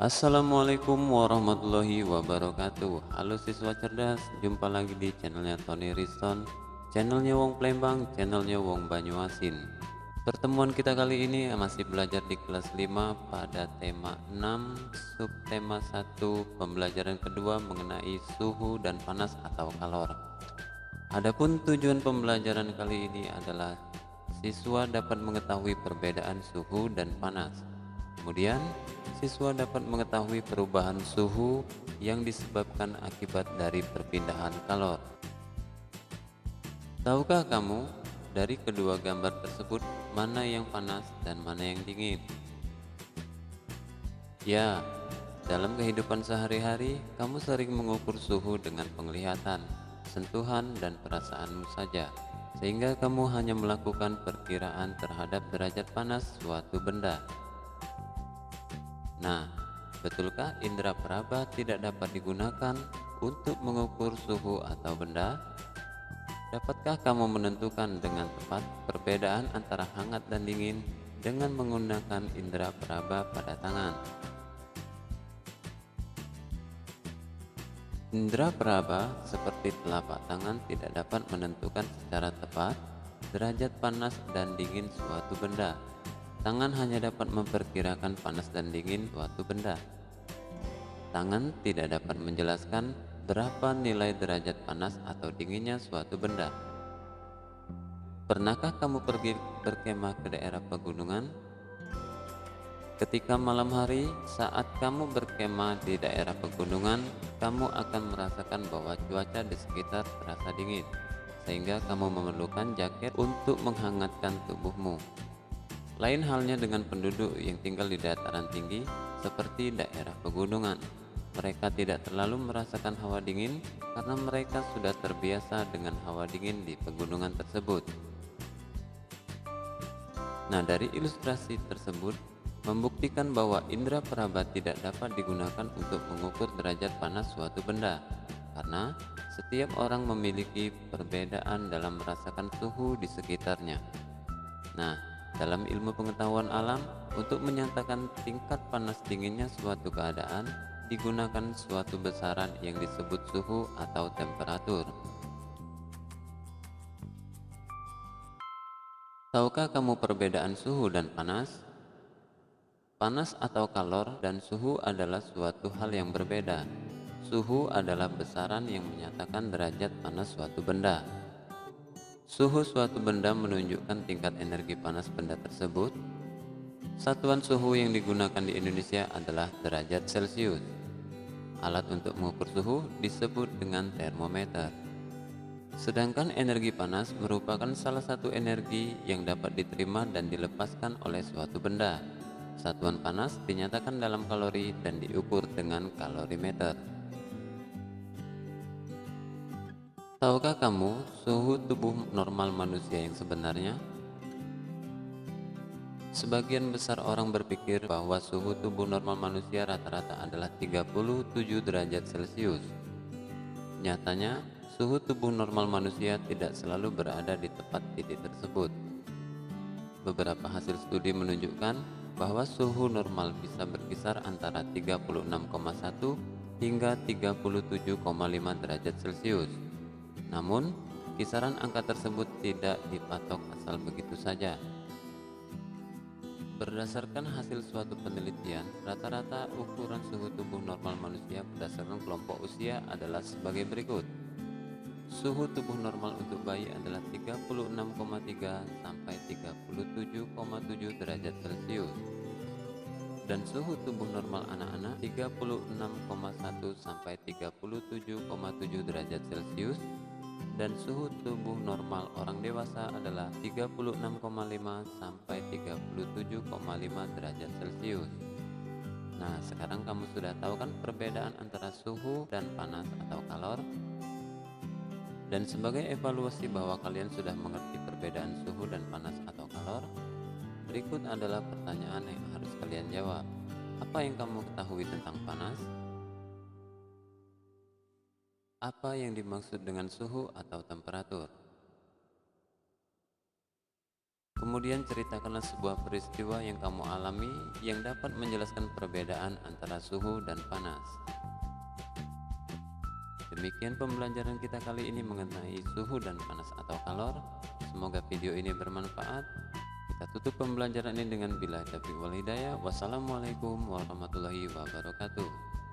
Assalamualaikum warahmatullahi wabarakatuh. Halo siswa cerdas, jumpa lagi di channelnya Tony Riston, channelnya Wong Plembang, channelnya Wong Banyuasin. Pertemuan kita kali ini masih belajar di kelas 5 pada tema 6, subtema 1, pembelajaran kedua mengenai suhu dan panas atau kalor. Adapun tujuan pembelajaran kali ini adalah siswa dapat mengetahui perbedaan suhu dan panas. Kemudian, siswa dapat mengetahui perubahan suhu yang disebabkan akibat dari perpindahan kalor. Tahukah kamu dari kedua gambar tersebut mana yang panas dan mana yang dingin? Ya, dalam kehidupan sehari-hari, kamu sering mengukur suhu dengan penglihatan, sentuhan, dan perasaanmu saja, sehingga kamu hanya melakukan perkiraan terhadap derajat panas suatu benda. Nah, betulkah indera peraba tidak dapat digunakan untuk mengukur suhu atau benda? Dapatkah kamu menentukan dengan tepat perbedaan antara hangat dan dingin dengan menggunakan indera peraba pada tangan? Indera peraba seperti telapak tangan tidak dapat menentukan secara tepat derajat panas dan dingin suatu benda. Tangan hanya dapat memperkirakan panas dan dingin suatu benda. Tangan tidak dapat menjelaskan berapa nilai derajat panas atau dinginnya suatu benda. Pernahkah kamu pergi berkemah ke daerah pegunungan? Ketika malam hari, saat kamu berkemah di daerah pegunungan, kamu akan merasakan bahwa cuaca di sekitar terasa dingin, sehingga kamu memerlukan jaket untuk menghangatkan tubuhmu. Lain halnya dengan penduduk yang tinggal di dataran tinggi seperti daerah pegunungan. Mereka tidak terlalu merasakan hawa dingin karena mereka sudah terbiasa dengan hawa dingin di pegunungan tersebut. Nah, dari ilustrasi tersebut membuktikan bahwa indera peraba tidak dapat digunakan untuk mengukur derajat panas suatu benda karena setiap orang memiliki perbedaan dalam merasakan suhu di sekitarnya. Nah, dalam ilmu pengetahuan alam, untuk menyatakan tingkat panas dinginnya suatu keadaan, digunakan suatu besaran yang disebut suhu atau temperatur. Tahukah kamu perbedaan suhu dan panas? Panas atau kalor dan suhu adalah suatu hal yang berbeda. Suhu adalah besaran yang menyatakan derajat panas suatu benda. Suhu suatu benda menunjukkan tingkat energi panas benda tersebut. Satuan suhu yang digunakan di Indonesia adalah derajat Celcius. Alat untuk mengukur suhu disebut dengan termometer. Sedangkan energi panas merupakan salah satu energi yang dapat diterima dan dilepaskan oleh suatu benda. Satuan panas dinyatakan dalam kalori dan diukur dengan kalorimeter. Tahukah kamu suhu tubuh normal manusia yang sebenarnya? Sebagian besar orang berpikir bahwa suhu tubuh normal manusia rata-rata adalah 37 derajat Celcius. Nyatanya, suhu tubuh normal manusia tidak selalu berada di tepat titik tersebut. Beberapa hasil studi menunjukkan bahwa suhu normal bisa berkisar antara 36,1 hingga 37,5 derajat Celcius. Namun, kisaran angka tersebut tidak dipatok asal begitu saja. Berdasarkan hasil suatu penelitian, rata-rata ukuran suhu tubuh normal manusia berdasarkan kelompok usia adalah sebagai berikut. Suhu tubuh normal untuk bayi adalah 36,3 sampai 37,7 derajat Celcius. Dan suhu tubuh normal anak-anak 36,1 sampai 37,7 derajat Celcius. Dan suhu tubuh normal orang dewasa adalah 36,5 sampai 37,5 derajat Celcius. Nah, sekarang kamu sudah tahu kan perbedaan antara suhu dan panas atau kalor? Dan sebagai evaluasi bahwa kalian sudah mengerti perbedaan suhu dan panas atau kalor, berikut adalah pertanyaan yang harus kalian jawab. Apa yang kamu ketahui tentang panas? Apa yang dimaksud dengan suhu atau temperatur? Kemudian ceritakanlah sebuah peristiwa yang kamu alami yang dapat menjelaskan perbedaan antara suhu dan panas. Demikian pembelajaran kita kali ini mengenai suhu dan panas atau kalor. Semoga video ini bermanfaat. Kita tutup pembelajaran ini dengan billahi taufiq wal hidayah. Wassalamualaikum warahmatullahi wabarakatuh.